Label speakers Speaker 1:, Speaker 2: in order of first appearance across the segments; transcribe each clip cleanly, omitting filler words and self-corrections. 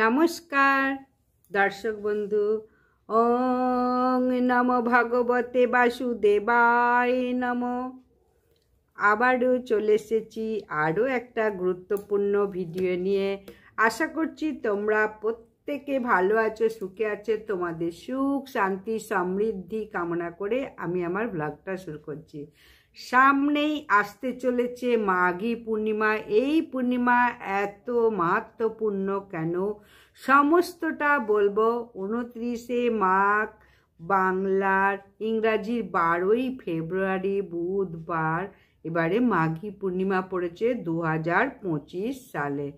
Speaker 1: নমস্কার দর্শক বন্ধু। ওং নমো ভগবতে বাসুদেবায় নমো। আবারও চলে এসেছি আরও একটা গুরুত্বপূর্ণ ভিডিও নিয়ে। আশা করছি তোমরা প্রত্যেকে ভালো আছো, সুখে আছো। তোমাদের সুখ শান্তি সমৃদ্ধি কামনা করে আমি আমার ব্লগটা শুরু করছি। সামনেই আসতে চলেছে মাঘী পূর্ণিমা। এই পূর্ণিমা এত মাহাত্ম্যপূর্ণ কেন সমস্তটা বলবো। 29শে মাঘ বাংলার, ইংরাজির 12ই ফেব্রুয়ারি বুধবার এবারে মাঘী পূর্ণিমা পড়েছে 2025 সালে।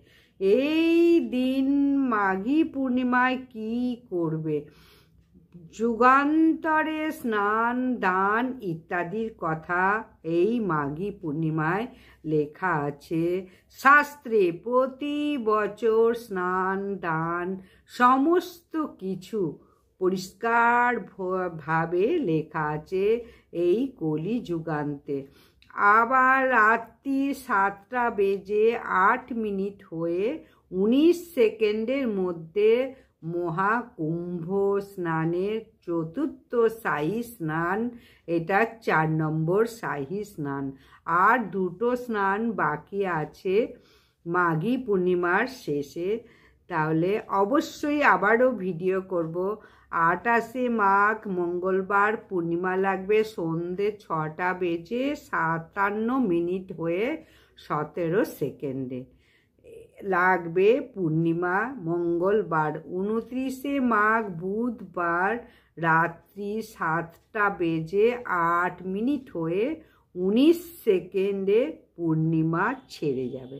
Speaker 1: এই দিন মাঘী পূর্ণিমায় কি করবে? যুগান্তরে স্নান দান ইত্যাদির কথা এই মাঘী পূর্ণিমায় লেখা আছে শাস্ত্রে। প্রতি বছর স্নান দান সমস্ত কিছু পরিষ্কার ভাবে লেখা আছে এই কলি যুগান্তে। আবার রাত্রি 7টা বেজে 8 মিনিট হয়ে 19 সেকেন্ডের মধ্যে মহাকুম্ভ স্নানের চতুর্থ শাহী স্নান, এটা 4 নম্বর শাহী স্নান। আর দুটো স্নান বাকি আছে মাঘী পূর্ণিমার শেষে। তাহলে অবশ্যই আবারও ভিডিও করব। 28শে মাঘ মঙ্গলবার পূর্ণিমা লাগবে সন্ধে 6টা বেজে 57 মিনিট হয়ে 17 সেকেন্ডে লাগবে পূর্ণিমা মঙ্গলবার। 29শে মাঘ বুধবার রাত্রি 7টা বেজে 8 মিনিট হয়ে 19 সেকেন্ডে পূর্ণিমা ছেড়ে যাবে।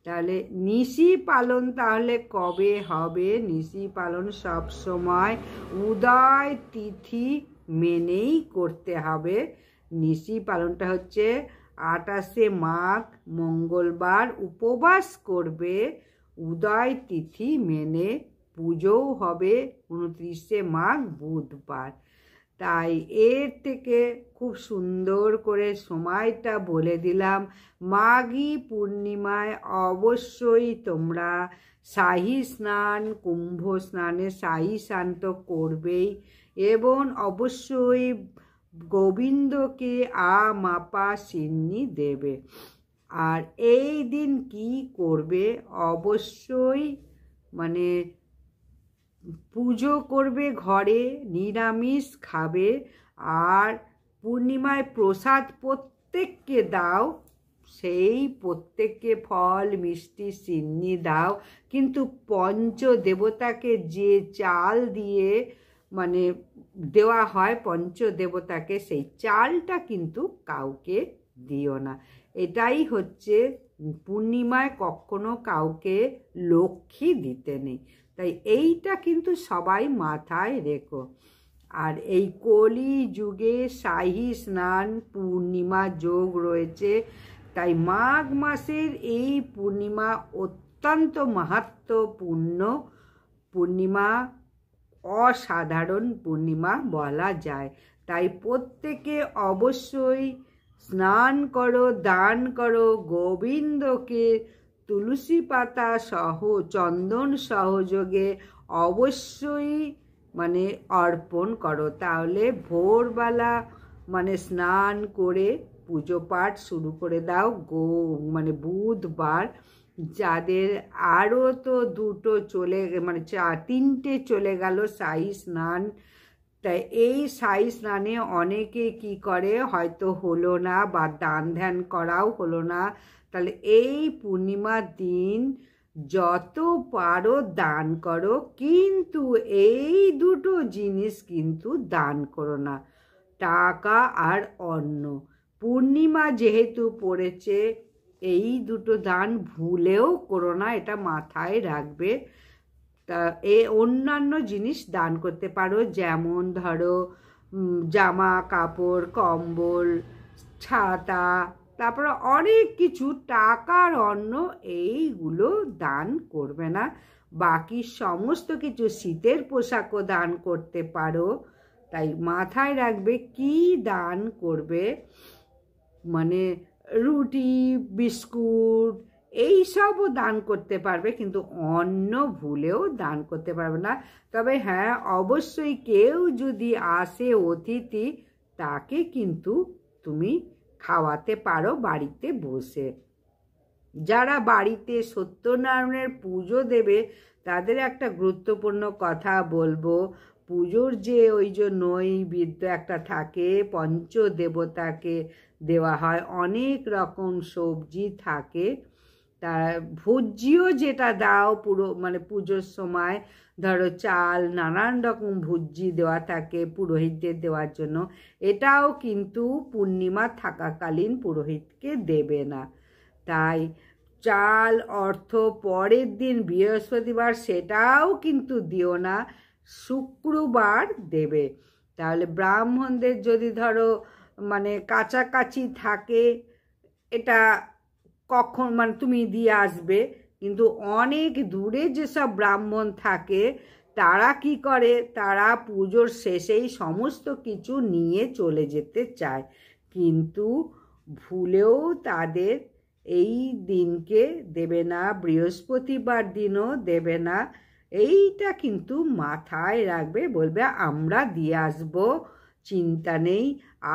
Speaker 1: তাহলে নিশি পালন তাহলে কবে হবে? নিশি পালন সব সময় উদয় তিথি মেনেই করতে হবে। নিশি পালনটা হচ্ছে 28শে মাঘ মঙ্গলবার উপবাস করবে, উদয় তিথি মেনে। পুজোও হবে 29শে মাঘ বুধবার। তাই এর থেকে খুব সুন্দর করে সময়টা বলে দিলাম। মাঘী পূর্ণিমায় অবশ্যই তোমরা শাহী স্নান, কুম্ভ স্নানে শাহী স্নান তো করবেই, এবং অবশ্যই গোবিন্দকে মাপা সিন্নি দেবে। আর এই দিন কি করবে? অবশ্যই পুজো করবে, ঘরে নিরামিষ খাবে। আর পূর্ণিমায় প্রসাদ প্রত্যেককে দাও, সেই প্রত্যেককে ফল মিষ্টি সিন্নি দাও। কিন্তু পঞ্চদেবতাকে যে চাল দিয়ে দেওয়া হয় পঞ্চদেবতাকে, সেই চালটা কিন্তু কাউকে দিও না। এটাই হচ্ছে পূর্ণিমায় কখনো কাউকে লক্ষ্মী দিতে নেই। তাই এইটা কিন্তু সবাই মাথায় রেখো। আর এই কলি যুগে শাহী স্নান পূর্ণিমা যোগ রয়েছে। তাই মাঘ মাসের এই পূর্ণিমা অত্যন্ত মাহাত্ম্যপূর্ণ পূর্ণিমা, অসাধারণ পূর্ণিমা বলা যায়। তাই প্রত্যেকে অবশ্যই স্নান করো, দান করো, গোবিন্দকে তুলসী পাতা সহ চন্দন সহযোগে অবশ্যই অর্পণ করো। তাহলে ভোরবেলা স্নান করে পুজো পাঠ শুরু করে দাও। বুধবার যাদের আরও তো দুটো চলে 3টে চলে গেল শাহী স্নান। তাই এই শাহী স্নানে অনেকে কি করে, হয়তো হলো না বা দান ধ্যান করাও হলো না। তাহলে এই পূর্ণিমার দিন যত পারো দান করো, কিন্তু এই দুটো জিনিস কিন্তু দান করো না, টাকা আর অন্ন। পূর্ণিমা যেহেতু পড়েছে, এই দুটো দান ভুলেও করো না, এটা মাথায় রাখবে। তা অন্যান্য জিনিস দান করতে পারো, যেমন ধরো জামা কাপড়, কম্বল, ছাতা, তারপরে অনেক কিছু। টাকার অন্ন এইগুলো দান করবে না। বাকি সমস্ত কিছু, শীতের পোশাকও দান করতে পারো। তাই মাথায় রাখবে কি দান করবে। রুটি, বিস্কুট, এই সবও দান করতে পারবে, কিন্তু অন্ন ভুলেও দান করতে পারবে না। তবে হ্যাঁ, অবশ্যই কেউ যদি আসে অতিথি, তাকে কিন্তু তুমি খাওয়াতে পারো বাড়িতে বসে। যারা বাড়িতে সত্যনারায়ণের পুজো দেবে তাদের একটা গুরুত্বপূর্ণ কথা বলবো। পুজোর যে ওই যে নৈবেদ্য একটা থাকে, পঞ্চদেবতাকে দেওয়া হয়, অনেক রকম সবজি থাকে, তার ভুজিও যেটা দাও পুরো মানে পুজোর সময়, ধরো চাল, নানান রকম ভুজি দেওয়া থাকে পুরোহিতদের দেওয়ার জন্য, এটাও কিন্তু পূর্ণিমা থাকাকালীন পুরোহিতকে দেবে না। তাই চাল অর্থ পরের দিন বৃহস্পতিবার সেটাও কিন্তু দিও না, শুক্রবার দেবে। তাহলে ব্রাহ্মণদের যদি ধরো মানে কাছাকাছি থাকে, এটা কখন মানে তুমি দিয়ে আসবে, কিন্তু অনেক দূরে যেসব ব্রাহ্মণ থাকে তারা কি করে, তারা পুজোর শেষেই সমস্ত কিছু নিয়ে চলে যেতে চায়, কিন্তু ভুলেও তাদের এই দিনকে দেবে না, বৃহস্পতিবার দিনও দেবে না। এইটা কিন্তু মাথায় রাখবে, বলবে আমরা দিয়ে আসবো, চিন্তা নেই,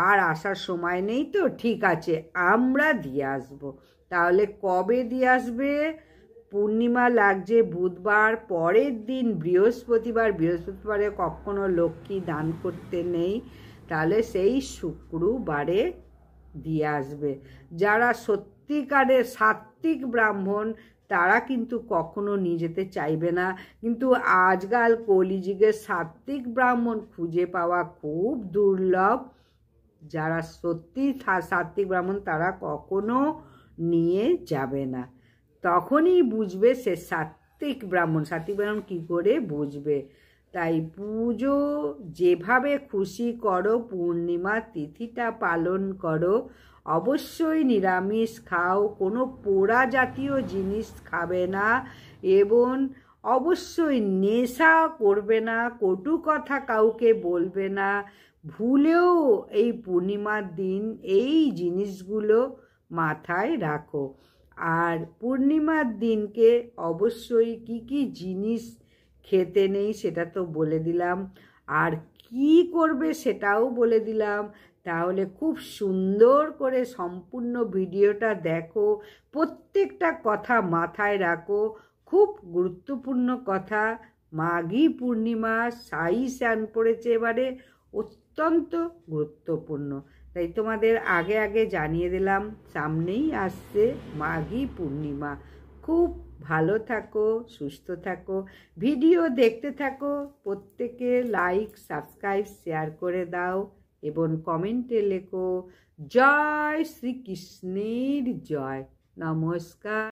Speaker 1: আর আসার সময় নেই তো, ঠিক আছে আমরা দিয়ে আসবো। তাহলে কবে দিয়ে আসবে? পূর্ণিমা লাগছে বুধবার, পরের দিন বৃহস্পতিবার, বৃহস্পতিবারে কখনো লক্ষ্মী দান করতে নেই, তাহলে সেই শুক্রবারে দিয়ে আসবে। যারা সত্যিকারের সাত্ত্বিক ব্রাহ্মণ তারা কিন্তু কখনো নিয়ে যেতে চাইবে না, কিন্তু আজকাল কলিযুগে সাত্ত্বিক ব্রাহ্মণ খুঁজে পাওয়া খুব দুর্লভ। যারা সত্যি সাত্ত্বিক ব্রাহ্মণ তারা কখনো নিয়ে যাবে না, তখনই বুঝবে সে সাত্ত্বিক ব্রাহ্মণ। সাত্ত্বিক ব্রাহ্মণ কী করে বুঝবে? তাই পুজো যেভাবে খুশি করো, পূর্ণিমা তিথিটা পালন করো, অবশ্যই নিরামিষ খাও, কোনো পোড়া জাতীয় জিনিস খাবে না, এবং অবশ্যই নেশা করবে না, কটু কথা কাউকে বলবে না। ভুলেও এই পূর্ণিমার দিন এই জিনিসগুলো মাথায় রাখো। আর পূর্ণিমার দিনকে অবশ্যই কি কি জিনিস খেতে নেই সেটা তো বলে দিলাম, আর কি করবে সেটাও বলে দিলাম। তাহলে খুব সুন্দর করে সম্পূর্ণ ভিডিওটা দেখো, প্রত্যেকটা কথা মাথায় রাখো, খুব গুরুত্বপূর্ণ কথা। মাঘী পূর্ণিমা সাই স্নান পড়েছে এবারে, অত্যন্ত গুরুত্বপূর্ণ, তাই তোমাদের আগে আগে জানিয়ে দিলাম সামনেই আসছে মাঘী পূর্ণিমা। খুব ভালো থাকো, সুস্থ থাকো, ভিডিও দেখতে থাকো, প্রত্যেকে লাইক সাবস্ক্রাইব শেয়ার করে দাও এবং কমেন্টে লেখো জয় শ্রীকৃষ্ণের জয়। নমস্কার।